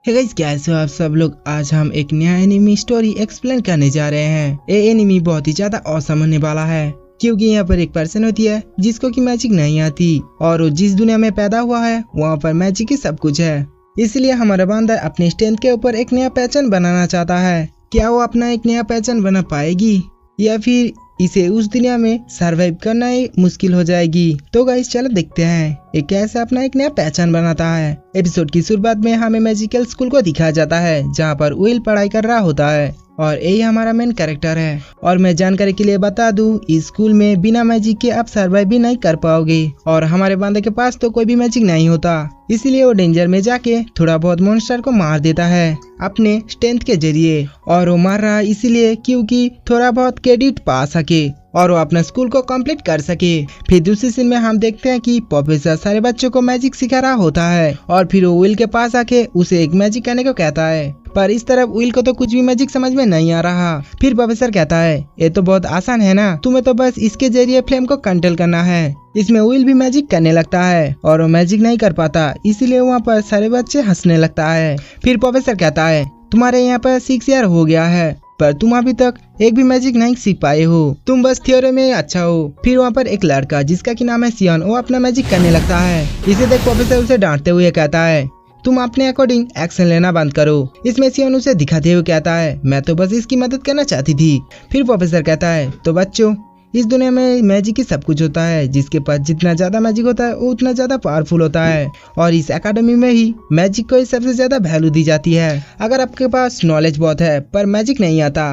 Hey guys, कैसे हो आप सब लोग। आज हम एक नया एनिमी स्टोरी एक्सप्लेन करने जा रहे हैं। ये एनिमी बहुत ही ज्यादा औसम होने वाला है, क्योंकि यहाँ पर एक पर्सन होती है जिसको कि मैजिक नहीं आती और वो जिस दुनिया में पैदा हुआ है वहाँ पर मैजिक ही सब कुछ है। इसलिए हमारा बंदा अपने स्ट्रेंथ के ऊपर एक नया पहचान बनाना चाहता है। क्या वो अपना एक नया पहचान बना पाएगी या फिर इसे उस दुनिया में सरवाइव करना ही मुश्किल हो जाएगी। तो गाइस चलो देखते हैं ये कैसे अपना एक नया पहचान बनाता है। एपिसोड की शुरुआत में हमें मैजिकल स्कूल को दिखाया जाता है, जहाँ पर विल पढ़ाई कर रहा होता है और यही हमारा मेन कैरेक्टर है। और मैं जानकारी के लिए बता दूं, इस स्कूल में बिना मैजिक के आप सर्वाइव भी नहीं कर पाओगे और हमारे बंदे के पास तो कोई भी मैजिक नहीं होता। इसलिए वो डेंजर में जाके थोड़ा बहुत मॉन्स्टर को मार देता है अपने स्ट्रेंथ के जरिए। और वो मार रहा है इसीलिए क्योंकि थोड़ा बहुत क्रेडिट पा सके और वो अपना स्कूल को कंप्लीट कर सके। फिर दूसरी सीन में हम देखते हैं कि प्रोफेसर सारे बच्चों को मैजिक सिखा रहा होता है और फिर वो विल के पास आके उसे एक मैजिक करने को कहता है, पर इस तरफ विल को तो कुछ भी मैजिक समझ में नहीं आ रहा। फिर प्रोफेसर कहता है ये तो बहुत आसान है ना, तुम्हें तो बस इसके जरिए फ्लेम को कंट्रोल करना है। इसमें विल भी मैजिक करने लगता है और वो मैजिक नहीं कर पाता, इसीलिए वहाँ पर सारे बच्चे हंसने लगता है। फिर प्रोफेसर कहता है तुम्हारे यहाँ पर 6 ईयर हो गया है पर तुम अभी तक एक भी मैजिक नहीं सीख पाए हो, तुम बस थ्योरी में अच्छा हो। फिर वहाँ पर एक लड़का जिसका की नाम है सियन, वो अपना मैजिक करने लगता है। इसे देख प्रोफेसर उसे डांटते हुए कहता है तुम अपने अकॉर्डिंग एक्शन लेना बंद करो। इसमें सियन उसे दिखाते हुए कहता है मैं तो बस इसकी मदद करना चाहती थी। फिर प्रोफेसर कहता है तो बच्चों, इस दुनिया में मैजिक ही सब कुछ होता है, जिसके पास जितना ज्यादा मैजिक होता है वो उतना ज्यादा पावरफुल होता है और इस एकेडमी में ही मैजिक को सबसे ज्यादा वैल्यू दी जाती है। अगर आपके पास नॉलेज बहुत है पर मैजिक नहीं आता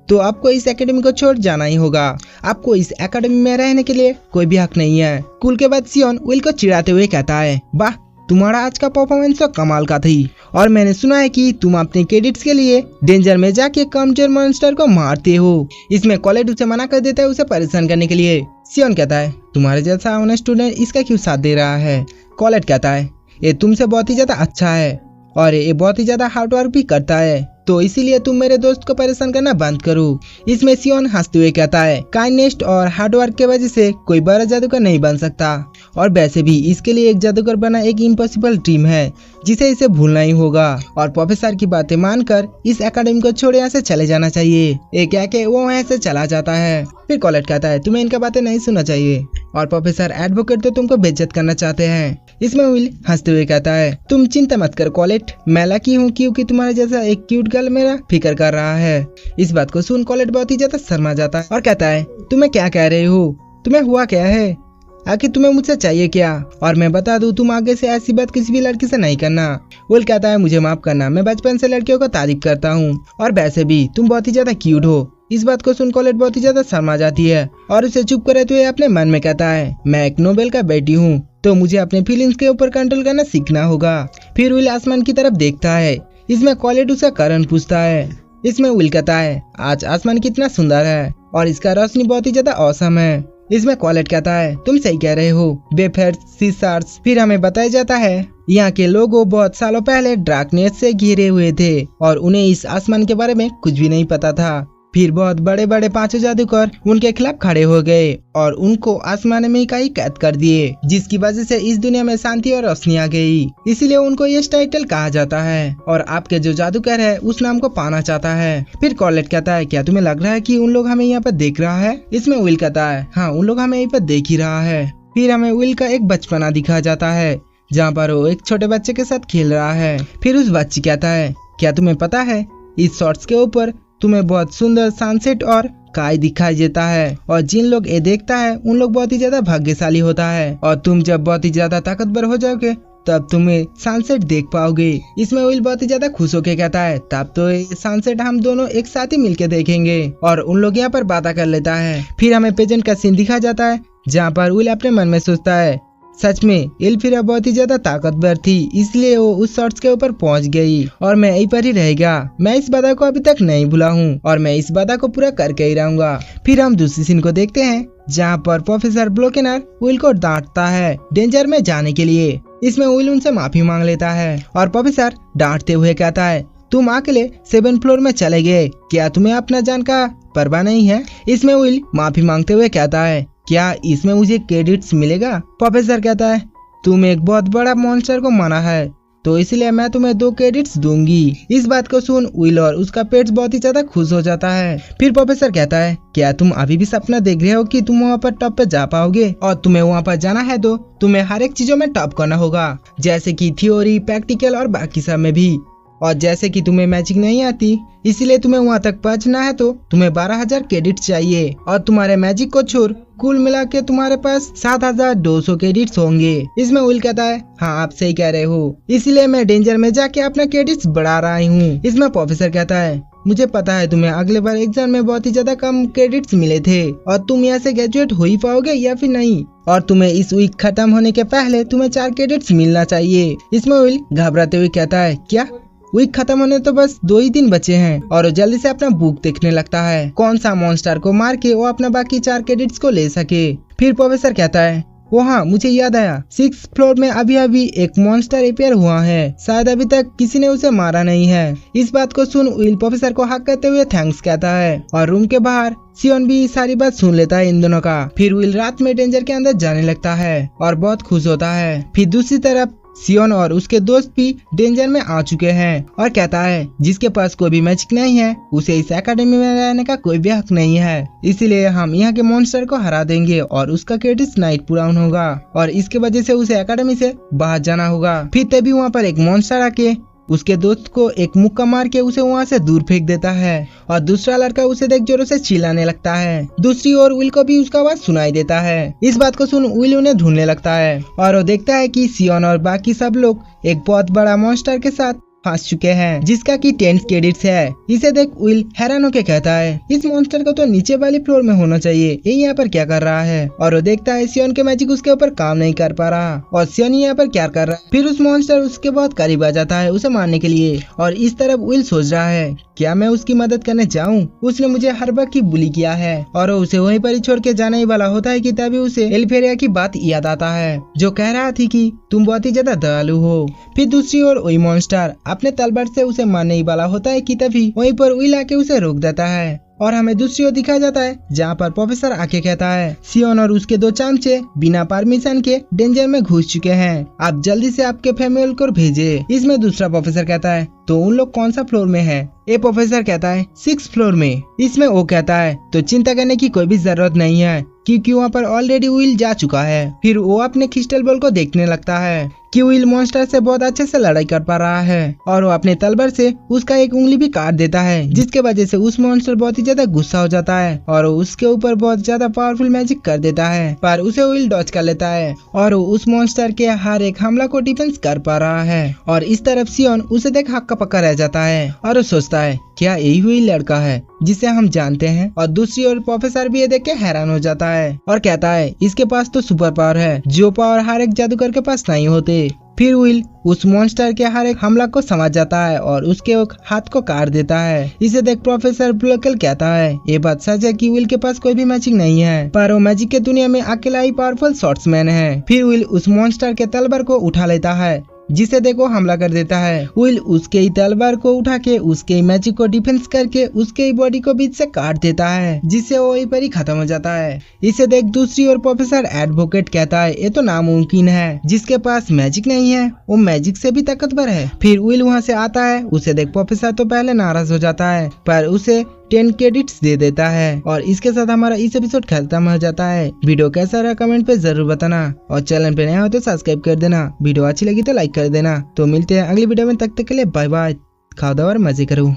तो आपको इस एकेडमी को छोड़ जाना ही होगा। आपको इस एकेडमी में रहने के लिए कोई भी हक नहीं है। स्कूल के बाद सियन विल को चिढ़ाते हुए कहता है वाह, तुम्हारा आज का परफॉर्मेंस तो कमाल का थी और मैंने सुना है कि तुम अपने क्रेडिट्स के लिए डेंजर में जाके कमजोर मॉन्स्टर को मारते हो। इसमें कॉलेज उसे मना कर देता है उसे परेशान करने के लिए। सियन कहता है तुम्हारे जैसा ऑनेस्ट स्टूडेंट इसका क्यों साथ दे रहा है। कॉलेज कहता है ये तुमसे बहुत ही ज्यादा अच्छा है और ये बहुत ही ज्यादा हार्ड वर्क भी करता है, तो इसीलिए तुम मेरे दोस्त को परेशान करना बंद करो। इसमें सियन हंसते हुए कहता है काइंडनेस और हार्ड वर्क के वजह से कोई बड़ा जादूगर नहीं बन सकता और वैसे भी इसके लिए एक जादूगर बना एक इम्पॉसिबल ड्रीम है जिसे इसे भूलना ही होगा। और प्रोफेसर की बातें मानकर इस एकेडमी को छोड़ यहाँ से चले जाना चाहिए। ये कह के वो यहाँ से चला जाता है। फिर कॉलेज कहता है तुम्हें इनका बातें नहीं सुनना चाहिए और प्रोफेसर एडवोकेट तो तुमको बेइज्जत करना चाहते हैं। इसमें विल हंसते हुए कहता है तुम चिंता मत कर कॉलेज, मैं लकी हूँ क्योंकि तुम्हारे जैसा एक क्यूट गर्ल मेरा फिक्र कर रहा है। इस बात को सुन कॉलेज बहुत ही ज्यादा शर्मा जाता है और कहता है तुम्हें क्या कह रहे हो, तुम्हें हुआ क्या है, आखिर तुम्हें मुझसे चाहिए क्या। और मैं बता दूं तुम आगे से ऐसी बात किसी भी लड़की से नहीं करना। विल कहता है मुझे माफ करना, मैं बचपन से लड़कियों को तारीफ करता हूँ और वैसे भी तुम बहुत ही ज्यादा क्यूट हो। इस बात को सुन कॉलेज बहुत ही ज्यादा शर्मा जाती है और उसे चुप करे हुए अपने मन में कहता है मैं एक नोबेल का बेटी हूँ तो मुझे अपने फीलिंग्स के ऊपर कंट्रोल करना सीखना होगा। फिर विल आसमान की तरफ देखता है। इसमें कॉलेज उसका कारण पूछता है। इसमें विल कहता है आज आसमान कितना सुंदर है और इसका रोशनी बहुत ही ज्यादा औसम है। इसमें कॉलेज कहता है तुम सही कह रहे हो बेफर्स सीसार्स। फिर हमें बताया जाता है यहाँ के लोगों बहुत सालों पहले डार्कनेस से घिरे हुए थे और उन्हें इस आसमान के बारे में कुछ भी नहीं पता था। फिर बहुत बड़े बड़े 5 जादूगर उनके खिलाफ खड़े हो गए और उनको आसमान में ही कैद कर दिए, जिसकी वजह से इस दुनिया में शांति और रोशनी आ गई। इसीलिए उनको ये टाइटल कहा जाता है और आपके जो जादूगर है उस नाम को पाना चाहता है। फिर कॉलेज कहता है क्या तुम्हें लग रहा है कि उन लोग हमें यहाँ पर देख रहा है। इसमें विल कहता है हाँ, उन लोग हमें यहीं पर देख ही रहा है। फिर हमें विल का एक बचपना दिखाया जाता है जहाँ पर वो एक छोटे बच्चे के साथ खेल रहा है। फिर उस बच्ची कहता है क्या तुम्हें पता है इस शॉर्ट्स के ऊपर तुम्हें बहुत सुंदर सनसेट और स्काई दिखाई देता है और जिन लोग ये देखता है उन लोग बहुत ही ज्यादा भाग्यशाली होता है और तुम जब बहुत ही ज्यादा ताकतवर हो जाओगे तब तुम्हें सनसेट देख पाओगे। इसमें विल बहुत ही ज्यादा खुश होकर कहता है तब तो ये सनसेट हम दोनों एक साथ ही मिलके देखेंगे और उन लोग यहाँ पर बातें कर लेता है। फिर हमें पेजेंट का सीन दिखाया जाता है जहाँ पर विल अपने मन में सोचता है सच में एल्फिरा बहुत ही ज्यादा ताकतवर थी, इसलिए वो उस शॉर्ट्स के ऊपर पहुंच गई और मैं यहीं पर ही रहेगा। मैं इस वादा को अभी तक नहीं भूला हूँ और मैं इस वादा को पूरा करके ही रहूंगा। फिर हम दूसरी सीन को देखते हैं जहाँ पर प्रोफेसर ब्लोकेनर विल को डांटता है डेंजर में जाने के लिए। इसमें विल उनसे माफी मांग लेता है और प्रोफेसर डांटते हुए कहता है तुम अकेले 7 फ्लोर में चले गए, क्या तुम्हें अपना जान का परवाह नहीं है। इसमें विल माफी मांगते हुए कहता है क्या इसमें मुझे क्रेडिट्स मिलेगा। प्रोफेसर कहता है तुम एक बहुत बड़ा मॉन्स्टर को मारा है तो इसलिए मैं तुम्हें 2 क्रेडिट्स दूंगी। इस बात को सुन विल और उसका पेट्स बहुत ही ज्यादा खुश हो जाता है। फिर प्रोफेसर कहता है, क्या तुम अभी भी सपना देख रहे हो कि तुम वहाँ पर टॉप पे जा पाओगे? और तुम्हें वहाँ पर जाना है तो तुम्हें हर एक चीजों में टॉप करना होगा, जैसे कि थ्योरी, प्रैक्टिकल और बाकी सब में भी। और जैसे कि तुम्हें मैजिक नहीं आती, इसीलिए तुम्हें वहाँ तक पहुँचना है तो तुम्हें 12,000 क्रेडिट चाहिए। और तुम्हारे मैजिक को छोड़ कुल मिला के तुम्हारे पास 7,200 क्रेडिट्स होंगे। इसमें विल कहता है, हाँ आप सही कह रहे हो, इसलिए मैं डेंजर में जाके अपना क्रेडिट्स बढ़ा रहा हूँ। इसमें प्रोफेसर कहता है, मुझे पता है तुम्हें अगले बार एग्जाम में बहुत ही ज्यादा कम क्रेडिट्स मिले थे और तुम यहाँ से ग्रेजुएट हो ही पाओगे या फिर नहीं, और तुम्हें इस वीक खत्म होने के पहले तुम्हें 4 क्रेडिट्स मिलना चाहिए। इसमें विल घबराते हुए कहता है, क्या वीक खत्म होने तो बस 2 ही दिन बचे हैं? और वो जल्दी से अपना बुक देखने लगता है, कौन सा मॉन्स्टर को मार के वो अपना बाकी 4 क्रेडिट्स को ले सके। फिर प्रोफेसर कहता है, वो हाँ मुझे याद आया, 6th फ्लोर में अभी एक मॉन्स्टर रिपेयर हुआ है, शायद अभी तक किसी ने उसे मारा नहीं है। इस बात को सुन विल प्रोफेसर को हक करते हुए थैंक्स कहता है और रूम के बाहर सियोन भी सारी बात सुन लेता है इन दोनों का। फिर विल रात में डेंजर के अंदर जाने लगता है और बहुत खुश होता है। फिर दूसरी तरफ सियोन और उसके दोस्त भी डेंजर में आ चुके हैं और कहता है, जिसके पास कोई भी मैजिक नहीं है उसे इस एकेडमी में रहने का कोई भी हक नहीं है, इसीलिए हम यहाँ के मॉन्स्टर को हरा देंगे और उसका क्रेडिट्स नाइट पूरा होगा और इसके वजह से उसे एकेडमी से बाहर जाना होगा। फिर तभी वहाँ पर एक मॉन्स्टर आके उसके दोस्त को एक मुक्का मार के उसे वहाँ से दूर फेंक देता है और दूसरा लड़का उसे देख जोरों से चिल्लाने लगता है। दूसरी ओर विल को भी उसका आवाज सुनाई देता है। इस बात को सुन विल उन्हें ढूंढने लगता है और वो देखता है कि सियोन और बाकी सब लोग एक बहुत बड़ा मॉन्स्टर के साथ फंस चुके हैं, जिसका की 10 क्रेडिट्स है। इसे देख विल हैरान होकर कहता है, इस मॉन्स्टर को तो नीचे वाली फ्लोर में होना चाहिए, ये यहाँ पर क्या कर रहा है? और वो देखता है सियोन के मैजिक उसके ऊपर काम नहीं कर पा रहा और सियोन यहाँ पर क्या कर रहा है। फिर उस मॉन्स्टर उसके बहुत करीब आ जाता है उसे मारने के लिए और इस तरफ विल सोच रहा है, क्या मैं उसकी मदद करने जाऊं? उसने मुझे हर वक्त की बुली किया है और वो उसे वहीं पर ही छोड़ के जाने ही वाला होता है कि तभी उसे एल्फेरिया की बात याद आता है, जो कह रहा थी कि तुम बहुत ही ज्यादा दयालु हो। फिर दूसरी ओर वही मॉन्स्टर अपने तलवार से उसे मारने ही वाला होता है कि तभी वहीं पर विल आके उसे रोक देता है और हमें दूसरी ओर दिखाया जाता है जहाँ पर प्रोफेसर आके कहता है, सियोन और उसके 2 चमचे बिना परमिशन के डेंजर में घुस चुके हैं, आप जल्दी से आपके फैमिली को भेजे। इसमें दूसरा प्रोफेसर कहता है, तो उन लोग कौन सा फ्लोर में है? ये प्रोफेसर कहता है 6th फ्लोर में। इसमें वो कहता है, तो चिंता करने की कोई भी जरूरत नहीं है क्योंकि वहाँ पर ऑलरेडी विल जा चुका है। फिर वो अपने क्रिस्टल बॉल को देखने लगता है कि विल मॉन्स्टर से बहुत अच्छे से लड़ाई कर पा रहा है और वो अपने तलवार से उसका एक उंगली भी काट देता है, जिसके वजह से उस मॉन्स्टर बहुत ही ज्यादा गुस्सा हो जाता है और वो उसके ऊपर बहुत ज्यादा पावरफुल मैजिक कर देता है, पर उसे विल डॉज कर लेता है और वो उस मॉन्स्टर के हर एक हमला को डिफेंस कर पा रहा है। और इस तरफ सियोन उसे देख हक्का पक्का रह जाता है और वो सोचता है, क्या यही हुई लड़का है जिसे हम जानते हैं? और दूसरी ओर प्रोफेसर भी ये देख के हैरान हो जाता है और कहता है, इसके पास तो सुपर पावर है, जो पावर हर एक जादूगर के पास नहीं होते। फिर विल उस मॉन्स्टर के हर एक हमला को समझ जाता है और उसके हाथ को काट देता है। इसे देख प्रोफेसर ब्लॉकल कहता है, ये बात सच है कि विल के पास कोई भी मैजिक नहीं है, पर वो मैजिक के दुनिया में अकेला ही पावरफुल स्वॉर्ड्समैन है। फिर विल उस मॉन्स्टर के तलवार को उठा लेता है, जिसे देखो हमला कर देता है। विल उसके ही तलवार को उठा के उसके ही मैजिक को डिफेंस करके उसके ही बॉडी को बीच से काट देता है, जिससे वो वहीं पर ही खत्म हो जाता है। इसे देख दूसरी ओर प्रोफेसर एडवोकेट कहता है, ये तो नामुमकिन है, जिसके पास मैजिक नहीं है वो मैजिक से भी ताकतवर है। फिर विल वहाँ से आता है, उसे देख प्रोफेसर तो पहले नाराज हो जाता है पर उसे 10 क्रेडिट्स दे देता है और इसके साथ हमारा इस एपिसोड खत्म हो जाता है। वीडियो कैसा रहा कमेंट पे जरूर बताना और चैनल पे नया हो तो सब्सक्राइब कर देना। वीडियो अच्छी लगी तो लाइक कर देना। तो मिलते हैं अगली वीडियो में, तब तक के लिए बाय बाय। खाओ दाओ और मजे करो।